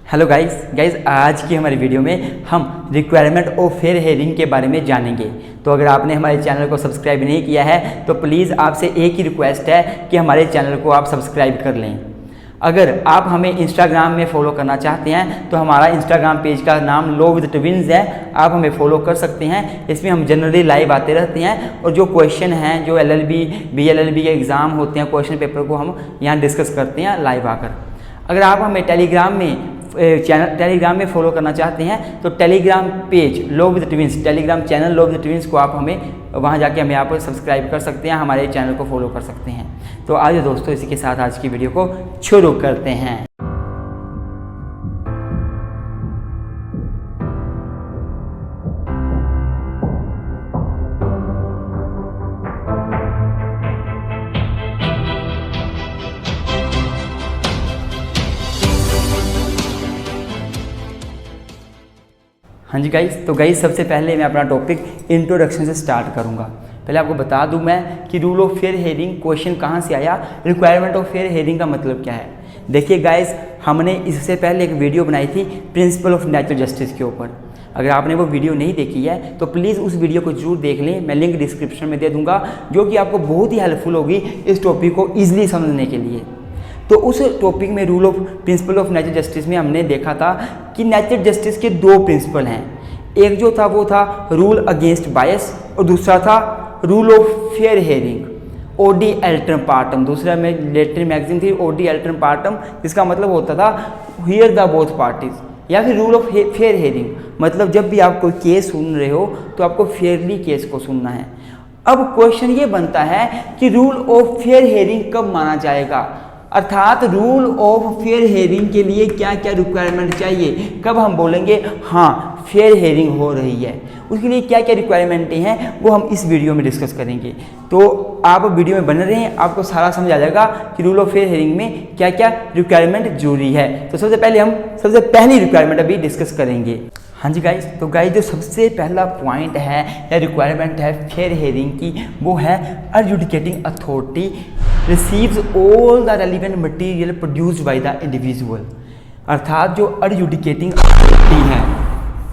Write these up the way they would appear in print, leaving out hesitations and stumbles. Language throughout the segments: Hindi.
हेलो गाइस आज की हमारी वीडियो में हम रिक्वायरमेंट ऑफ फेयर हेयरिंग के बारे में जानेंगे। तो अगर आपने हमारे चैनल को सब्सक्राइब नहीं किया है तो प्लीज़ आपसे एक ही रिक्वेस्ट है कि हमारे चैनल को आप सब्सक्राइब कर लें। अगर आप हमें इंस्टाग्राम में फॉलो करना चाहते हैं तो हमारा इंस्टाग्राम पेज का नाम लॉ विद ट्विंस है, आप हमें फॉलो कर सकते हैं। इसमें हम जनरली लाइव आते रहते हैं और जो क्वेश्चन हैं, जो LLB BLLB के एग्ज़ाम होते हैं, क्वेश्चन पेपर को हम यहाँ डिस्कस करते हैं लाइव आकर। अगर आप हमें टेलीग्राम में फॉलो करना चाहते हैं तो Telegram page law with twins, Telegram channel law with twins को आप हमें वहां जाके हमें आप सब्सक्राइब कर सकते हैं, हमारे चैनल को फॉलो कर सकते हैं। तो आज दोस्तों इसी के साथ आज की वीडियो को शुरू करते हैं। हाँ जी गाइस, सबसे पहले मैं अपना टॉपिक इंट्रोडक्शन से स्टार्ट करूँगा। पहले आपको बता दूं मैं कि rule of fair hearing question कहाँ से आया, रिक्वायरमेंट ऑफ फेयर हेयरिंग का मतलब क्या है। देखिए गाइस, हमने इससे पहले एक वीडियो बनाई थी प्रिंसिपल ऑफ नेचुरल जस्टिस के ऊपर। अगर आपने वो वीडियो नहीं देखी है तो प्लीज़ उस वीडियो को जरूर देख लें, मैं लिंक डिस्क्रिप्शन में दे दूँगा, जो कि आपको बहुत ही हेल्पफुल होगी इस टॉपिक को ईजिली समझने के लिए। तो उस टॉपिक में rule of principle of natural justice में हमने देखा था कि नेचुरल जस्टिस के दो प्रिंसिपल हैं। एक जो था वो था रूल अगेंस्ट बायस और दूसरा था रूल ऑफ फेयर हेयरिंग, ओडी अल्टरम पार्टम। दूसरा में लेटर मैगजीन थी ओडी अल्टरम पार्टम, जिसका मतलब होता था हियर द बोथ पार्टीज, या फिर रूल ऑफ फेयर हेयरिंग, मतलब जब भी आप कोई केस सुन रहे हो तो आपको फेयरली केस को सुनना है। अब क्वेश्चन ये बनता है कि रूल ऑफ फेयर हेयरिंग कब माना जाएगा, अर्थात रूल ऑफ फेयर हेयरिंग के लिए क्या क्या रिक्वायरमेंट चाहिए, कब हम बोलेंगे हाँ फेयर हेयरिंग हो रही है, उसके लिए क्या क्या रिक्वायरमेंटें हैं वो हम इस वीडियो में डिस्कस करेंगे। तो आप वीडियो में बने रहें, आपको सारा समझ आ जाएगा कि रूल ऑफ फेयर हेयरिंग में क्या क्या रिक्वायरमेंट जरूरी है। तो सबसे पहली रिक्वायरमेंट अभी डिस्कस करेंगे। हाँ जी गाइस, तो गाइस जो सबसे पहला पॉइंट है या रिक्वायरमेंट है फेयर हेयरिंग की, वो है adjudicating authority receives all the relevant material produced by the individual. अर्थात जो एडजुडिकेटिंग अथॉरिटी है,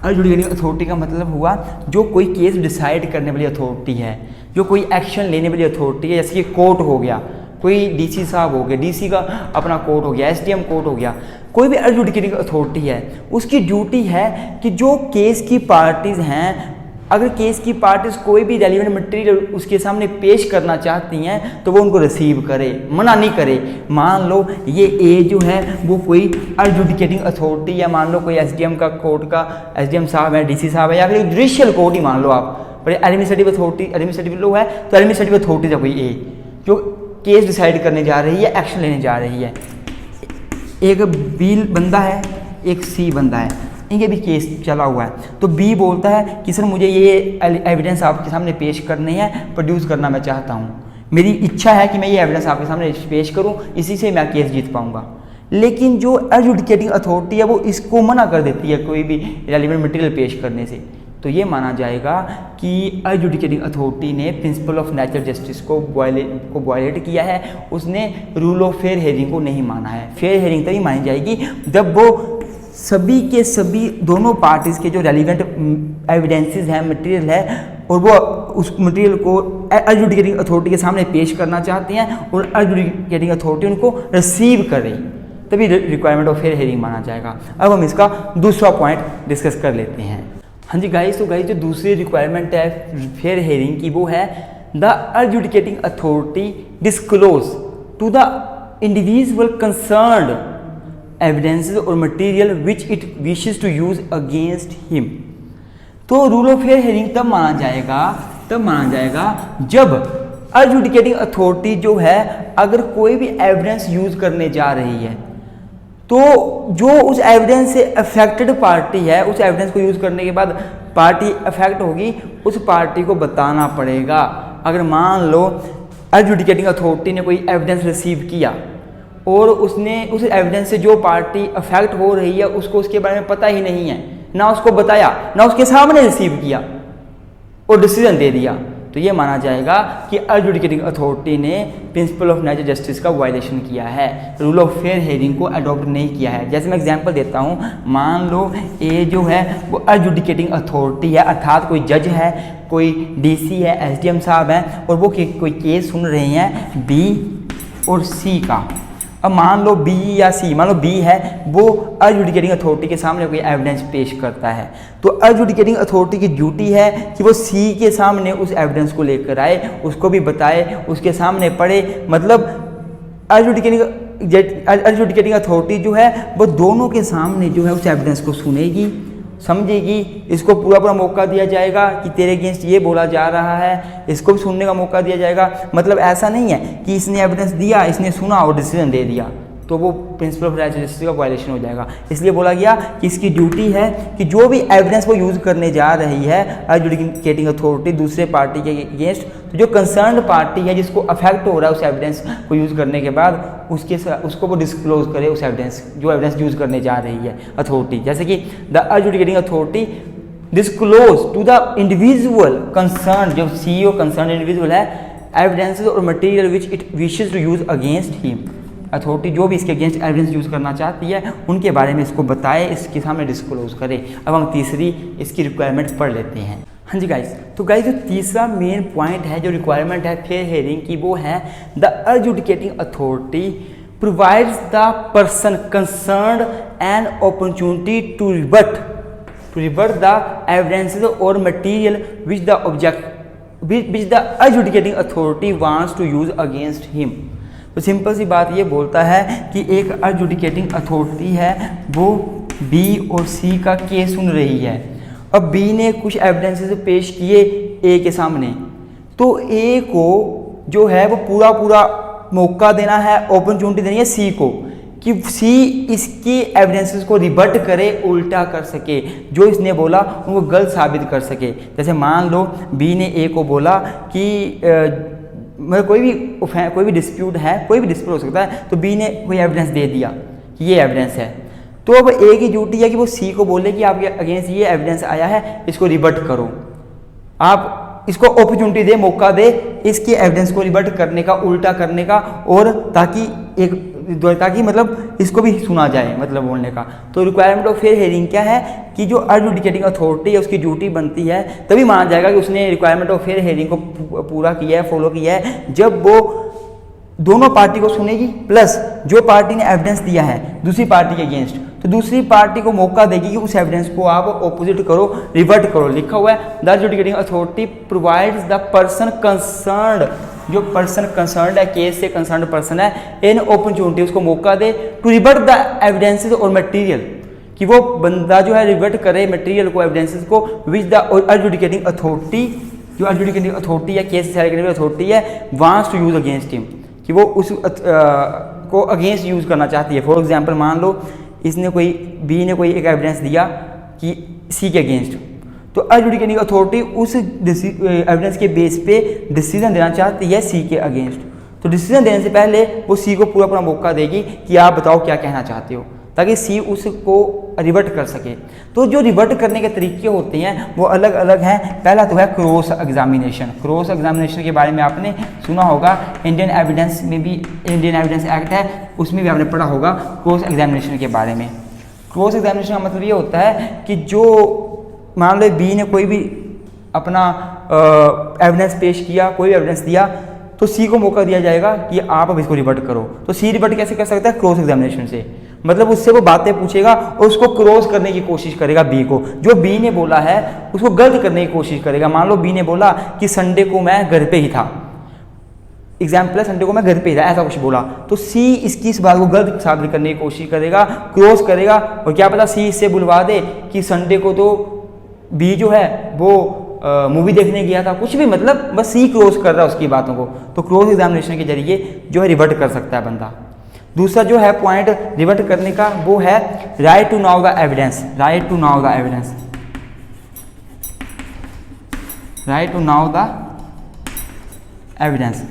एडजुडिकेटिंग अथॉरिटी का मतलब हुआ जो कोई केस डिसाइड करने वाली अथॉरिटी है, जो कोई एक्शन लेने वाली अथॉरिटी है, जैसे कि कोर्ट हो गया, कोई DC साहब हो गया, DC का अपना कोर्ट हो गया, SDM कोर्ट हो गया, कोई भी एडजुडिकेटिंग अथॉरिटी है, उसकी ड्यूटी है कि जो केस की पार्टीज़ हैं, अगर केस की पार्टीज कोई भी रेलिवेंट मटेरियल उसके सामने पेश करना चाहती हैं तो वो उनको रिसीव करे, मना नहीं करे। मान लो ये ए जो है वो कोई एडजुडिकेटिंग अथॉरिटी, या मान लो कोई SDM का कोर्ट का SDM साहब है, DC साहब है, या फिर जुडिशियल कोर्ट ही मान लो आप, पर एडमिनिस्ट्रेटिव अथॉरिटी, एडमिनिस्ट्रेटिव लो है तो एडमिनिस्ट्रेटिव अथॉरिटी है कोई ए जो केस डिसाइड करने जा रही है, एक्शन लेने जा रही है। एक B बंदा है, एक C बंदा है, इनके भी केस चला हुआ है। तो B बोलता है कि सर मुझे ये एविडेंस आपके सामने पेश करने हैं, प्रोड्यूस करना मैं चाहता हूँ, मेरी इच्छा है कि मैं ये एविडेंस आपके सामने पेश करूँ, इसी से मैं केस जीत पाऊँगा। लेकिन जो एडजुडिकेटिंग अथॉरिटी है वो इसको मना कर देती है कोई भी रेलिवेंट मटेरियल पेश करने से। तो ये माना जाएगा कि एडजुडिकेटिंग अथॉरिटी ने प्रिंसिपल ऑफ नेचुरल जस्टिस को वायलेट किया है, उसने रूल ऑफ फेयर हेयरिंग को नहीं माना है। फेयर हेयरिंग तभी मानी जाएगी जब वो सभी के सभी दोनों पार्टीज़ के जो रेलिवेंट एविडेंसेस हैं, मटेरियल है, और वो उस मटेरियल को एडजुडिकेटिंग अथॉरिटी के सामने पेश करना चाहते हैं और एडजुडिकेटिंग अथॉरिटी उनको रिसीव करे, तभी रिक्वायरमेंट ऑफ फेयर हेयरिंग माना जाएगा। अब हम इसका दूसरा पॉइंट डिस्कस कर लेते हैं। हाँ जी गाइस, तो गाइस जो दूसरी रिक्वायरमेंट है फेयर हेयरिंग की वो है the adjudicating authority disclose to the individual concerned evidences और material which it wishes to use against him. तो रूल ऑफ फेयर हेयरिंग तब माना जाएगा जब एडजुडिकेटिंग अथॉरिटी जो है अगर कोई भी एविडेंस यूज करने जा रही है तो जो उस एविडेंस से अफेक्टेड पार्टी है, उस एविडेंस को यूज करने के बाद पार्टी अफेक्ट होगी, उस पार्टी को बताना पड़ेगा। अगर मान लो एडजुडिकेटिंग अथॉरिटी ने कोई एविडेंस रिसीव किया और उसने उस एविडेंस से जो पार्टी अफेक्ट हो रही है उसको उसके बारे में पता ही नहीं है, ना उसको बताया, ना उसके सामने रिसीव किया और डिसीजन दे दिया, तो ये माना जाएगा कि एडजुडिकेटिंग अथॉरिटी ने प्रिंसिपल ऑफ नेचुरल जस्टिस का वायलेशन किया है, रूल ऑफ फेयर हेयरिंग को अडॉप्ट नहीं किया है। जैसे मैं एग्जांपल देता हूँ, मान लो ए जो है वो एडजुडिकेटिंग अथॉरिटी है, अर्थात कोई जज है, कोई डीसी है, एसडीएम साहब हैं और वो कोई केस सुन रहे हैं बी और सी का। अब मान लो बी या सी, मान लो बी है, वो एडजुडिकेटिंग अथॉरिटी के सामने कोई एविडेंस पेश करता है, तो एडजुडिकेटिंग अथॉरिटी की ड्यूटी है कि वो सी के सामने उस एविडेंस को लेकर आए, उसको भी बताए, उसके सामने पढ़े। मतलब एडजुडिकेटिंग अथॉरिटी जो है वो दोनों के सामने जो है उस एविडेंस को सुनेगी, समझेगी, इसको पूरा मौका दिया जाएगा कि तेरे अगेंस्ट ये बोला जा रहा है, इसको भी सुनने का मौका दिया जाएगा। मतलब ऐसा नहीं है कि इसने एविडेंस दिया, इसने सुना और डिसीजन दे दिया, तो वो प्रिंसिपल ऑफ नेचुरल जस्टिस का वायलेशन हो जाएगा। इसलिए बोला गया कि इसकी ड्यूटी है कि जो भी एविडेंस वो यूज़ करने जा रही है एडजुडिकेटिंग अथॉरिटी दूसरे पार्टी के अगेंस्ट, तो जो कंसर्न पार्टी है जिसको अफेक्ट हो रहा है उस एविडेंस को यूज़ करने के बाद, उसको वो डिस्क्लोज करे उस एविडेंस, जो एविडेंस यूज़ करने जा रही है अथॉरिटी। जैसे कि the adjudicating authority disclose to the individual concern, जो CEO कंसर्न इंडिविजुअल है, एविडेंसेस और material which it wishes to use against him. Authority जो भी इसके अगेंस्ट एविडेंस यूज़ करना चाहती है उनके बारे में इसको बताए, इसके सामने डिस्क्लोज करे। अब हम तीसरी इसकी रिक्वायरमेंट पढ़ लेते हैं। हाँ जी गाइस, तो गाइस जो तीसरा मेन पॉइंट है, जो रिक्वायरमेंट है फेयर हेयरिंग की, वो है the adjudicating authority provides the person concerned an opportunity to rebut the evidences और material which the adjudicating authority wants to use against him. तो सिंपल सी बात ये बोलता है कि एक एडजुडिकेटिंग अथॉरिटी है, वो बी और सी का केस सुन रही है। अब बी ने कुछ एविडेंसेस पेश किए ए के सामने, तो ए को जो है वो पूरा मौका देना है, अपॉर्चुनिटी देनी है सी को, कि सी इसकी एविडेंसेस को रिबट करे, उल्टा कर सके, जो इसने बोला उनको गलत साबित कर सके। जैसे मान लो बी ने ए को बोला कि कोई भी डिस्प्यूट है, कोई भी डिस्प्यूट हो सकता है, तो बी ने कोई एविडेंस दे दिया कि ये एविडेंस है, तो अब ए की ड्यूटी है कि वो सी को बोले कि आपके अगेंस्ट ये एविडेंस आया है, इसको रिबट करो। आप इसको अपॉर्चुनिटी दे, मौका दे इसके एविडेंस को रिबट करने का, उल्टा करने का, और ताकि मतलब इसको भी सुना जाए, मतलब बोलने का। तो रिक्वायरमेंट ऑफ फेयर हेयरिंग क्या है कि जो एडजुडिकेटिंग अथॉरिटी है उसकी ड्यूटी बनती है, तभी माना जाएगा कि उसने रिक्वायरमेंट ऑफ फेयर हेयरिंग को पूरा किया है, फॉलो किया है, जब वो दोनों पार्टी को सुनेगी, प्लस जो पार्टी ने एविडेंस दिया है दूसरी पार्टी के अगेंस्ट, तो दूसरी पार्टी को मौका देगी कि उस एविडेंस को आप ऑपोजिट करो, रिवर्ट करो। लिखा हुआ है the adjudicating authority provides the person concerned, जो पर्सन कंसर्न्ड है, केस से कंसर्न्ड पर्सन है, एन अपॉर्चुनिटी, उसको मौका दे टू रिवर्ट द एविडेंसेस और मटेरियल, कि वो बंदा जो है रिवर्ट करे मटेरियल को, एविडेंसेस को, विच द एडजुडिकेटिंग अथॉरिटी, जो एडजुडिकेटिंग अथॉरिटी है, केस से अथॉरिटी है, wants to use against him, कि वो उस को अगेंस्ट यूज करना चाहती है। फॉर एग्जांपल मान लो इसने बी ने कोई एक एविडेंस दिया कि सी के अगेंस्ट, तो एडजुडिकेटिंग अथॉरिटी उस एविडेंस के बेस पे डिसीजन देना चाहती है सी के अगेंस्ट। तो डिसीजन देने से पहले वो सी को पूरा मौका देगी कि आप बताओ क्या कहना चाहते हो, ताकि सी उसको रिवर्ट कर सके। तो जो रिवर्ट करने के तरीके होते हैं वो अलग अलग हैं। पहला तो है क्रॉस एग्जामिनेशन। क्रॉस एग्जामिनेशन के बारे में आपने सुना होगा, इंडियन एविडेंस में भी, इंडियन एविडेंस एक्ट है उसमें भी आपने पढ़ा होगा क्रॉस एग्जामिनेशन के बारे में। क्रॉस एग्जामिनेशन का मतलब ये होता है कि जो मान लो बी ने कोई भी अपना एविडेंस पेश किया, कोई भी एविडेंस दिया, तो सी को मौका दिया जाएगा कि आप अब इसको रिवर्ट करो। तो सी रिवर्ट कैसे कर सकता है? क्रॉस एग्जामिनेशन से, मतलब उससे वो बातें पूछेगा और उसको क्रॉस करने की कोशिश करेगा बी को, जो बी ने बोला है उसको गलत करने की कोशिश करेगा। मान लो बी ने बोला कि संडे को मैं घर पे ही था, एग्जाम्पल है संडे को मैं घर पे ही था, ऐसा कुछ बोला, तो सी इसकी इस बात को गलत साबित करने की कोशिश करेगा, क्रॉस करेगा, और क्या पता सी इससे बुलवा दे कि संडे को तो बी जो है वो मूवी देखने गया था, कुछ भी, मतलब बस सी क्रॉस कर रहा है उसकी बातों को। तो क्रॉस एग्जामिनेशन के जरिए जो है रिवर्ट कर सकता है बंदा। दूसरा जो है पॉइंट रिवर्ट करने का वो है right to know the evidence. Right to know the evidence, right to know the evidence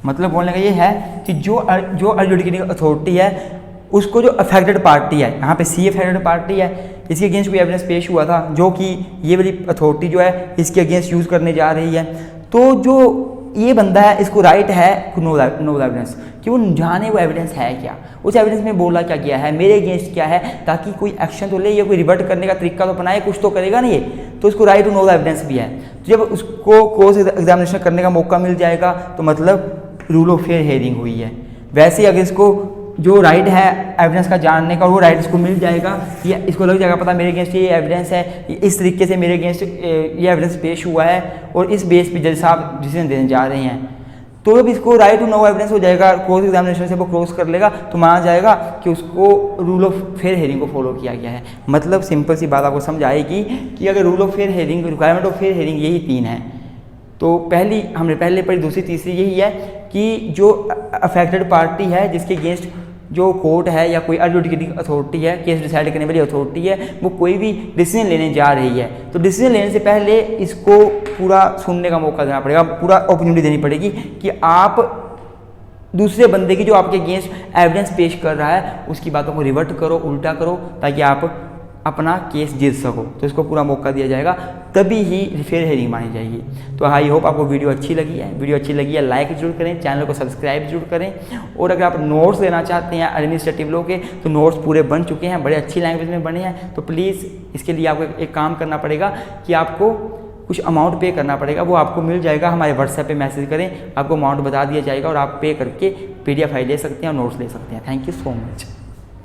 मतलब बोलने का ये है कि जो एडजुडिकेटिंग अथॉरिटी है उसको जो अफेक्टेड पार्टी है, यहाँ पे सी अफेक्टेड पार्टी है, इसके अगेंस्ट कोई एविडेंस पेश हुआ था जो कि ये वाली अथॉरिटी जो है इसके अगेंस्ट यूज़ करने जा रही है, तो जो ये बंदा है इसको राइट है नो एविडेंस कि वो जाने वो एविडेंस है क्या, उस एविडेंस में बोला क्या गया है, मेरे अगेंस्ट क्या है, ताकि कोई एक्शन तो ले या कोई रिवर्ट करने का तरीका तो अपनाए, कुछ तो करेगा ना ये, तो उसको राइट टू नो एविडेंस भी है। तो जब उसको क्रॉस एग्जामिनेशन करने का मौका मिल जाएगा तो मतलब रूल ऑफ फेयर हियरिंग हुई है। वैसे ही अगर इसको जो राइट है एविडेंस का जानने का, वो राइट इसको मिल जाएगा, या इसको लग जाएगा पता मेरे अगेंस्ट ये एविडेंस है, इस तरीके से मेरे अगेंस्ट ये एविडेंस पेश हुआ है और इस बेस पे जज साहब डिसीजन देने जा रहे हैं, तो जब इसको राइट टू नो एविडेंस हो जाएगा, क्रॉस एग्जामिनेशन से वो क्रॉस कर लेगा, तो माना जाएगा कि उसको रूल ऑफ फेयर हियरिंग को फॉलो किया गया है। मतलब सिंपल सी बात आपको समझ आएगी कि अगर rule of fair hearing, requirement of fair hearing यही 3 है, तो पहली हमने पहले पढ़ी, दूसरी तीसरी यही है कि जो अफेक्टेड पार्टी है, जिसके अगेंस्ट जो कोर्ट है या कोई एडजुडिकेटिंग अथॉरिटी है, केस डिसाइड करने वाली अथॉरिटी है, वो कोई भी डिसीजन लेने जा रही है, तो डिसीजन लेने से पहले इसको पूरा सुनने का मौका देना पड़ेगा, पूरा अपॉर्चुनिटी देनी पड़ेगी कि आप दूसरे बंदे की जो आपके अगेंस्ट एविडेंस पेश कर रहा है उसकी बातों को रिवर्ट करो, उल्टा करो, ताकि आप अपना केस जीत सको। तो इसको पूरा मौका दिया जाएगा, तभी ही फेयर हियरिंग मानी जाएगी। तो आई होप आपको वीडियो अच्छी लगी है। वीडियो अच्छी लगी है लाइक जरूर करें, चैनल को सब्सक्राइब जरूर करें, और अगर आप नोट्स लेना चाहते हैं एडमिनिस्ट्रेटिव लॉ के, तो नोट्स पूरे बन चुके हैं, बड़े अच्छी लैंग्वेज में बने हैं। तो प्लीज़ इसके लिए आपको एक काम करना पड़ेगा कि आपको कुछ अमाउंट पे करना पड़ेगा, वो आपको मिल जाएगा, हमारे व्हाट्सएप पे मैसेज करें, आपको अमाउंट बता दिया जाएगा और आप पे करके PDF फाइल ले सकते हैं और नोट्स ले सकते हैं। Thank you so much.